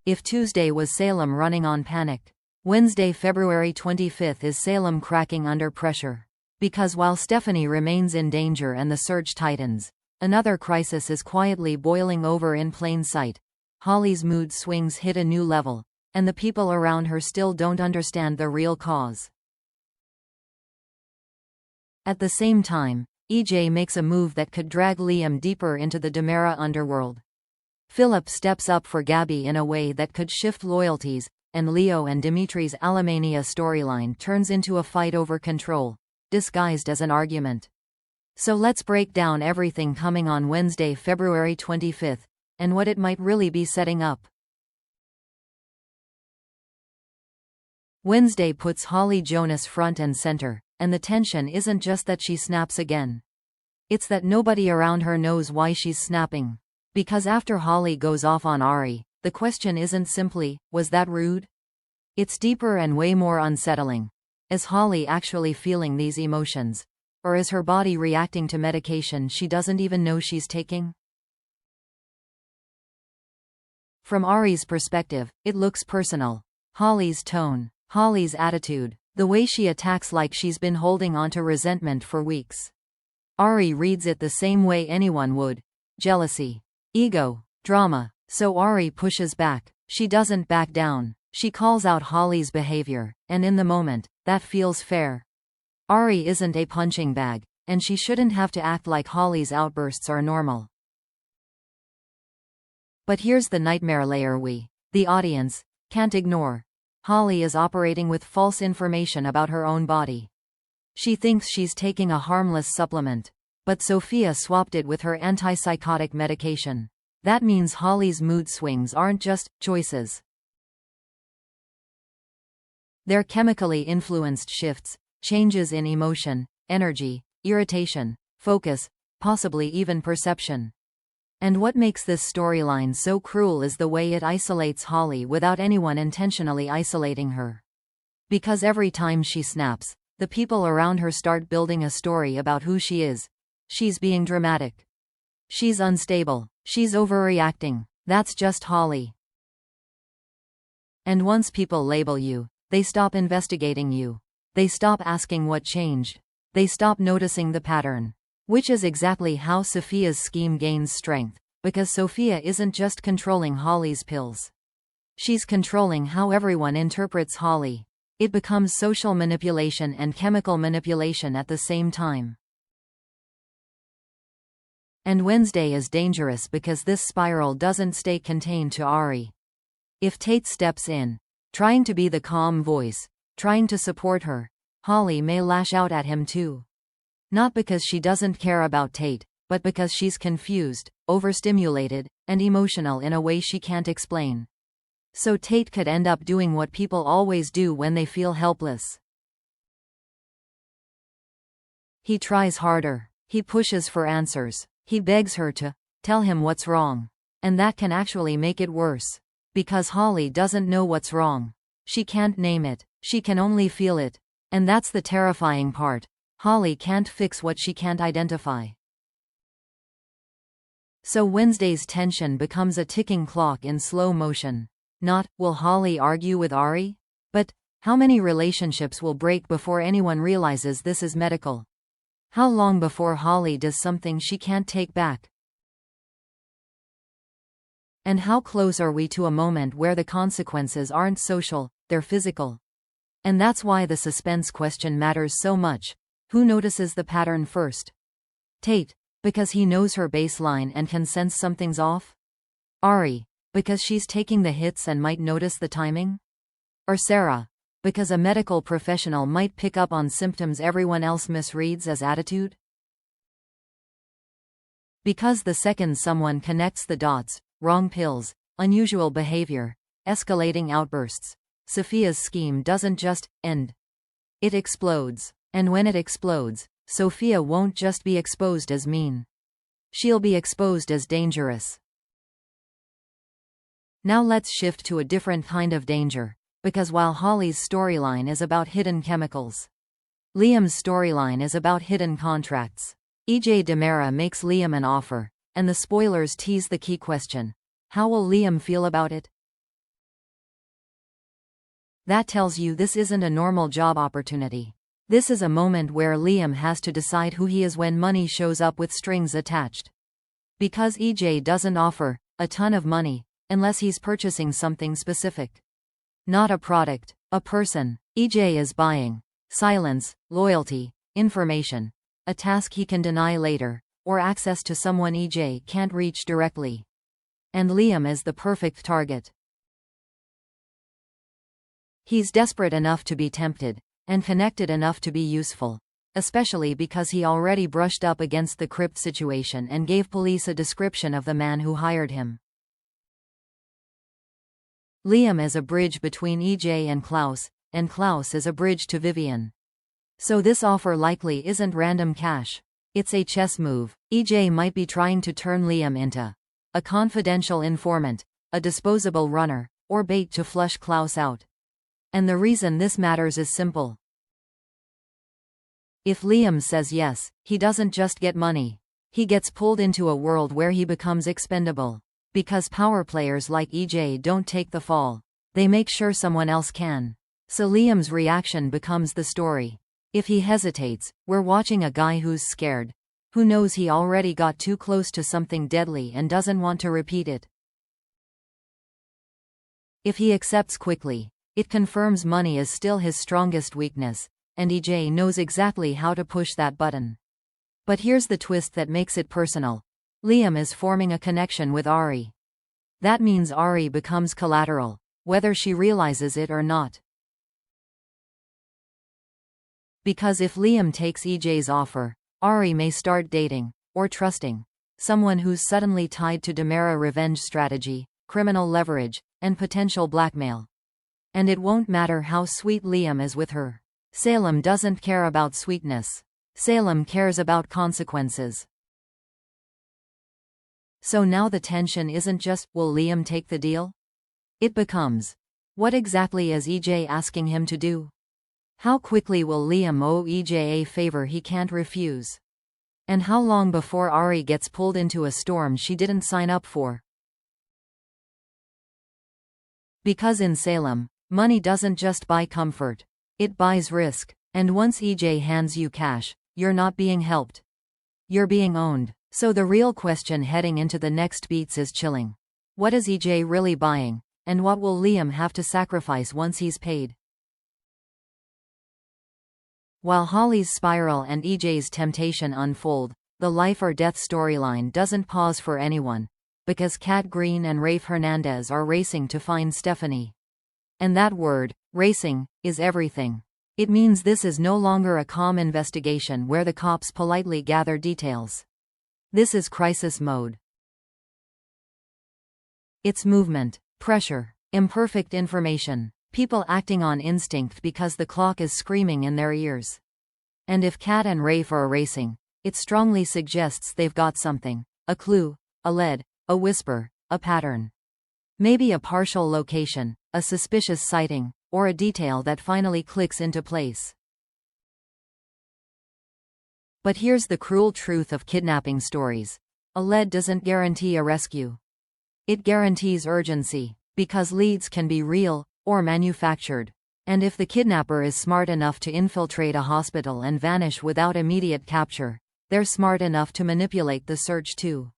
If Tuesday was Salem running on panic, Wednesday, February 25th is Salem cracking under pressure. Because while Stephanie remains in danger and the search tightens, another crisis is quietly boiling over in plain sight. Holly's mood swings hit a new level, and the people around her still don't understand the real cause. At the same time, EJ makes a move that could drag Liam deeper into the DiMera underworld. Philip steps up for Gabby in a way that could shift loyalties, and Leo and Dimitri's Alimania storyline turns into a fight over control, disguised as an argument. So let's break down everything coming on Wednesday, February 25th, and what it might really be setting up. Wednesday puts Holly Jonas front and center, and the tension isn't just that she snaps again. It's that nobody around her knows why she's snapping. Because after Holly goes off on Ari, the question isn't simply, was that rude? It's deeper and way more unsettling. Is Holly actually feeling these emotions? Or is her body reacting to medication she doesn't even know she's taking? From Ari's perspective, it looks personal. Holly's tone, Holly's attitude, the way she attacks like she's been holding onto resentment for weeks. Ari reads it the same way anyone would. Jealousy. Ego. Drama. So Ari pushes back. She doesn't back down. She calls out Holly's behavior, and in the moment, that feels fair. Ari isn't a punching bag, and she shouldn't have to act like Holly's outbursts are normal. But here's the nightmare layer we, the audience, can't ignore. Holly is operating with false information about her own body. She thinks she's taking a harmless supplement. But Sophia swapped it with her antipsychotic medication. That means Holly's mood swings aren't just choices. They're chemically influenced shifts, changes in emotion, energy, irritation, focus, possibly even perception. And what makes this storyline so cruel is the way it isolates Holly without anyone intentionally isolating her. Because every time she snaps, the people around her start building a story about who she is. She's being dramatic. She's unstable. She's overreacting. That's just Holly. And once people label you, they stop investigating you. They stop asking what changed. They stop noticing the pattern. Which is exactly how Sophia's scheme gains strength, because Sophia isn't just controlling Holly's pills. She's controlling how everyone interprets Holly. It becomes social manipulation and chemical manipulation at the same time. And Wednesday is dangerous because this spiral doesn't stay contained to Ari. If Tate steps in, trying to be the calm voice, trying to support her, Holly may lash out at him too. Not because she doesn't care about Tate, but because she's confused, overstimulated, and emotional in a way she can't explain. So Tate could end up doing what people always do when they feel helpless. He tries harder. He pushes for answers. He begs her to tell him what's wrong. And that can actually make it worse. Because Holly doesn't know what's wrong. She can't name it. She can only feel it. And that's the terrifying part. Holly can't fix what she can't identify. So Wednesday's tension becomes a ticking clock in slow motion. Not, will Holly argue with Ari? But, how many relationships will break before anyone realizes this is medical? How long before Holly does something she can't take back? And how close are we to a moment where the consequences aren't social, they're physical? And that's why the suspense question matters so much. Who notices the pattern first? Tate, because he knows her baseline and can sense something's off? Ari, because she's taking the hits and might notice the timing? Or Sarah, because a medical professional might pick up on symptoms everyone else misreads as attitude? Because the second someone connects the dots, wrong pills, unusual behavior, escalating outbursts, Sophia's scheme doesn't just end. It explodes. And when it explodes, Sophia won't just be exposed as mean. She'll be exposed as dangerous. Now let's shift to a different kind of danger. Because while Holly's storyline is about hidden chemicals, Liam's storyline is about hidden contracts. EJ Demera makes Liam an offer, and the spoilers tease the key question. How will Liam feel about it? That tells you this isn't a normal job opportunity. This is a moment where Liam has to decide who he is when money shows up with strings attached. Because EJ doesn't offer a ton of money, unless he's purchasing something specific. Not a product, a person. EJ is buying silence, loyalty, information, a task he can deny later, or access to someone EJ can't reach directly. And Liam is the perfect target. He's desperate enough to be tempted, and connected enough to be useful, especially because he already brushed up against the crypt situation and gave police a description of the man who hired him. Liam is a bridge between EJ and Klaus is a bridge to Vivian. So this offer likely isn't random cash. It's a chess move. EJ might be trying to turn Liam into a confidential informant, a disposable runner, or bait to flush Klaus out. And the reason this matters is simple. If Liam says yes, he doesn't just get money. He gets pulled into a world where he becomes expendable. Because power players like EJ don't take the fall. They make sure someone else can. So Liam's reaction becomes the story. If he hesitates, we're watching a guy who's scared. Who knows he already got too close to something deadly and doesn't want to repeat it. If he accepts quickly, it confirms money is still his strongest weakness, and EJ knows exactly how to push that button. But here's the twist that makes it personal. Liam is forming a connection with Ari. That means Ari becomes collateral, whether she realizes it or not. Because if Liam takes EJ's offer, Ari may start dating, or trusting, someone who's suddenly tied to Demera revenge strategy, criminal leverage, and potential blackmail. And it won't matter how sweet Liam is with her. Salem doesn't care about sweetness. Salem cares about consequences. So now the tension isn't just, will Liam take the deal? It becomes, what exactly is EJ asking him to do? How quickly will Liam owe EJ a favor he can't refuse? And how long before Ari gets pulled into a storm she didn't sign up for? Because in Salem, money doesn't just buy comfort. It buys risk. And once EJ hands you cash, you're not being helped. You're being owned. So the real question heading into the next beats is chilling. What is EJ really buying? And what will Liam have to sacrifice once he's paid? While Holly's spiral and EJ's temptation unfold, the life or death storyline doesn't pause for anyone. Because Kat Green and Rafe Hernandez are racing to find Stephanie. And that word, racing, is everything. It means this is no longer a calm investigation where the cops politely gather details. This is crisis mode. It's movement, pressure, imperfect information, people acting on instinct because the clock is screaming in their ears. And if Kat and Rafe are racing, it strongly suggests they've got something, a clue, a lead, a whisper, a pattern. Maybe a partial location, a suspicious sighting, or a detail that finally clicks into place. But here's the cruel truth of kidnapping stories. A lead doesn't guarantee a rescue. It guarantees urgency, because leads can be real, or manufactured. And if the kidnapper is smart enough to infiltrate a hospital and vanish without immediate capture, they're smart enough to manipulate the search too.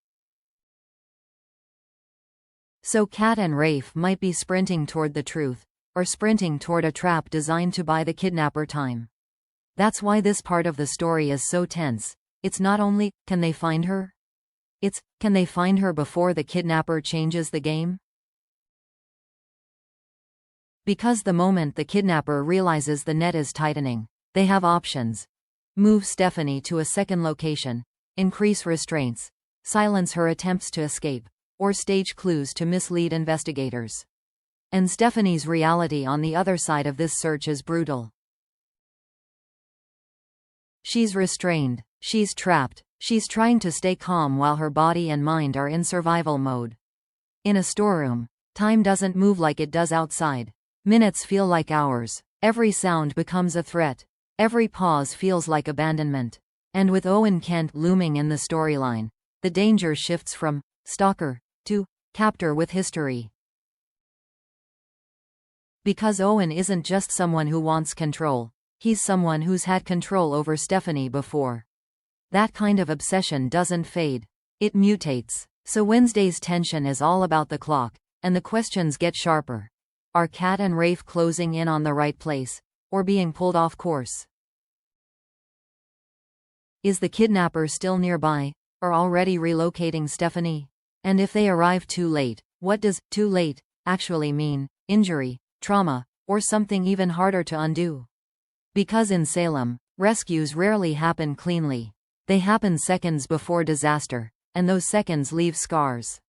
So Kat and Rafe might be sprinting toward the truth, or sprinting toward a trap designed to buy the kidnapper time. That's why this part of the story is so tense. It's not only, can they find her? It's, can they find her before the kidnapper changes the game? Because the moment the kidnapper realizes the net is tightening, they have options. Move Stephanie to a second location, increase restraints, silence her attempts to escape, or stage clues to mislead investigators. And Stephanie's reality on the other side of this search is brutal. She's restrained, she's trapped, she's trying to stay calm while her body and mind are in survival mode. In a storeroom, time doesn't move like it does outside. Minutes feel like hours. Every sound becomes a threat. Every pause feels like abandonment. And with Owen Kent looming in the storyline, the danger shifts from stalker to captor with history. Because Owen isn't just someone who wants control, he's someone who's had control over Stephanie before. That kind of obsession doesn't fade. It mutates. So Wednesday's tension is all about the clock, and the questions get sharper. Are Kat and Rafe closing in on the right place, or being pulled off course? Is the kidnapper still nearby, or already relocating Stephanie? And if they arrive too late, what does too late actually mean? Injury, trauma, or something even harder to undo? Because in Salem, rescues rarely happen cleanly. They happen seconds before disaster, and those seconds leave scars.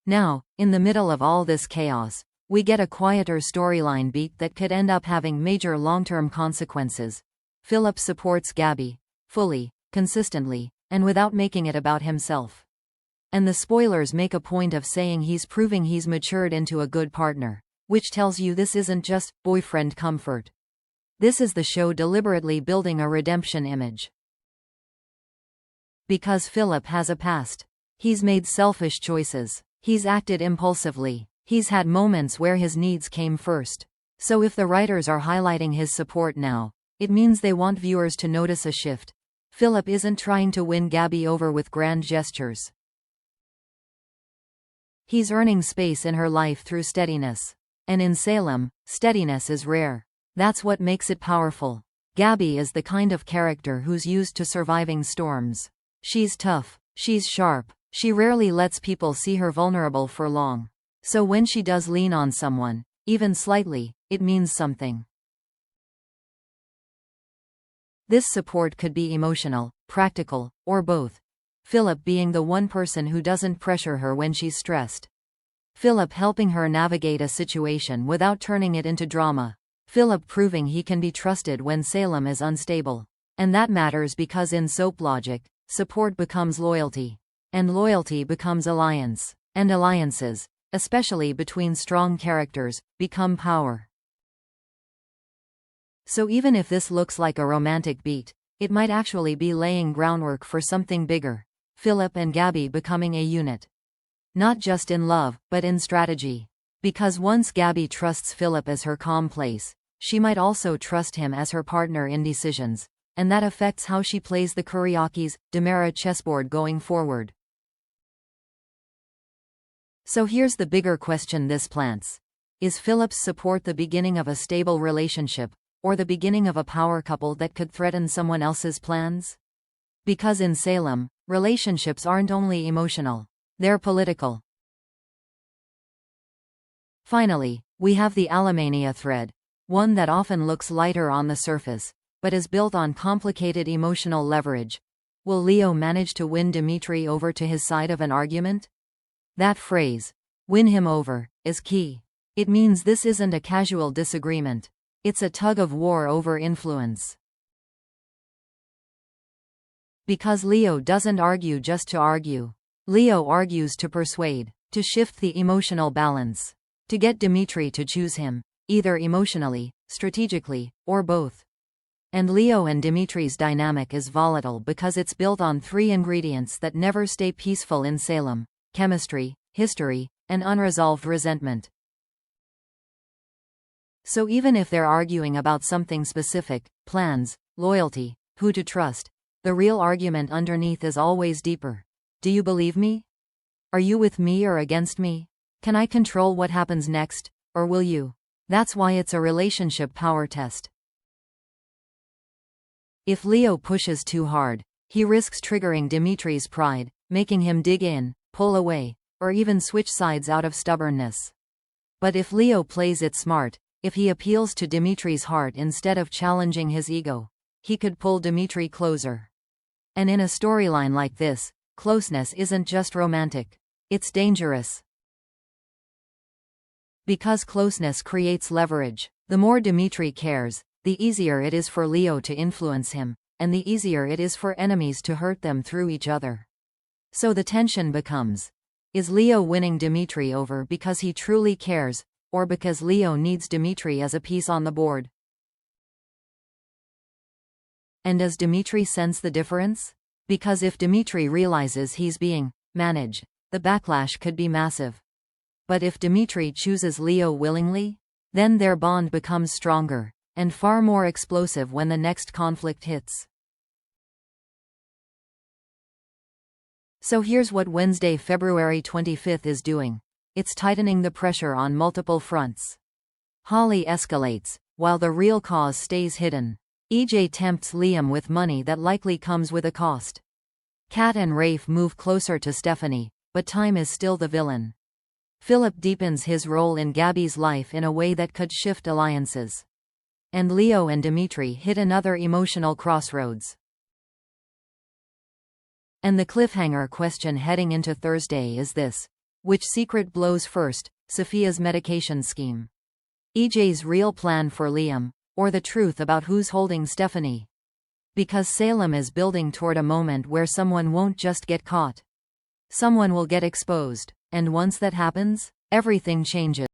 Now, in the middle of all this chaos, we get a quieter storyline beat that could end up having major long-term consequences. Philip supports Gabby, fully, consistently, and without making it about himself. And the spoilers make a point of saying he's proving he's matured into a good partner, which tells you this isn't just boyfriend comfort. This is the show deliberately building a redemption image. Because Philip has a past. He's made selfish choices. He's acted impulsively. He's had moments where his needs came first. So if the writers are highlighting his support now, it means they want viewers to notice a shift. Philip isn't trying to win Gabby over with grand gestures. He's earning space in her life through steadiness. And in Salem, steadiness is rare. That's what makes it powerful. Gabby is the kind of character who's used to surviving storms. She's tough. She's sharp. She rarely lets people see her vulnerable for long. So when she does lean on someone, even slightly, it means something. This support could be emotional, practical, or both. Philip being the one person who doesn't pressure her when she's stressed. Philip helping her navigate a situation without turning it into drama. Philip proving he can be trusted when Salem is unstable. And that matters because in soap logic, support becomes loyalty. And loyalty becomes alliance. And alliances, especially between strong characters, become power. So even if this looks like a romantic beat, it might actually be laying groundwork for something bigger. Philip and Gabby becoming a unit. Not just in love, but in strategy. Because once Gabby trusts Philip as her calm place, she might also trust him as her partner in decisions, and that affects how she plays the Kuriaki's Demera chessboard going forward. So here's the bigger question this plants. Is Philip's support the beginning of a stable relationship, or the beginning of a power couple that could threaten someone else's plans? Because in Salem, relationships aren't only emotional, they're political. Finally, we have the Alemania thread, one that often looks lighter on the surface, but is built on complicated emotional leverage. Will Leo manage to win Dimitri over to his side of an argument? That phrase, win him over, is key. It means this isn't a casual disagreement. It's a tug of war over influence. Because Leo doesn't argue just to argue. Leo argues to persuade, to shift the emotional balance. To get Dimitri to choose him, either emotionally, strategically, or both. And Leo and Dimitri's dynamic is volatile because it's built on three ingredients that never stay peaceful in Salem: chemistry, history, and unresolved resentment. So even if they're arguing about something specific, plans, loyalty, who to trust, the real argument underneath is always deeper. Do you believe me? Are you with me or against me? Can I control what happens next, or will you? That's why it's a relationship power test. If Leo pushes too hard, he risks triggering Dimitri's pride, making him dig in, pull away, or even switch sides out of stubbornness. But if Leo plays it smart, if he appeals to Dimitri's heart instead of challenging his ego, he could pull Dimitri closer. And in a storyline like this, closeness isn't just romantic. It's dangerous. Because closeness creates leverage. The more Dimitri cares, the easier it is for Leo to influence him, and the easier it is for enemies to hurt them through each other. So the tension becomes, is Leo winning Dimitri over because he truly cares, or because Leo needs Dimitri as a piece on the board? And does Dimitri sense the difference? Because if Dimitri realizes he's being managed, the backlash could be massive. But if Dimitri chooses Leo willingly, then their bond becomes stronger, and far more explosive when the next conflict hits. So here's what Wednesday, February 25th is doing. It's tightening the pressure on multiple fronts. Holly escalates, while the real cause stays hidden. EJ tempts Liam with money that likely comes with a cost. Kat and Rafe move closer to Stephanie, but time is still the villain. Philip deepens his role in Gabby's life in a way that could shift alliances. And Leo and Dimitri hit another emotional crossroads. And the cliffhanger question heading into Thursday is this: which secret blows first, Sophia's medication scheme? EJ's real plan for Liam, or the truth about who's holding Stephanie? Because Salem is building toward a moment where someone won't just get caught. Someone will get exposed, and once that happens, everything changes.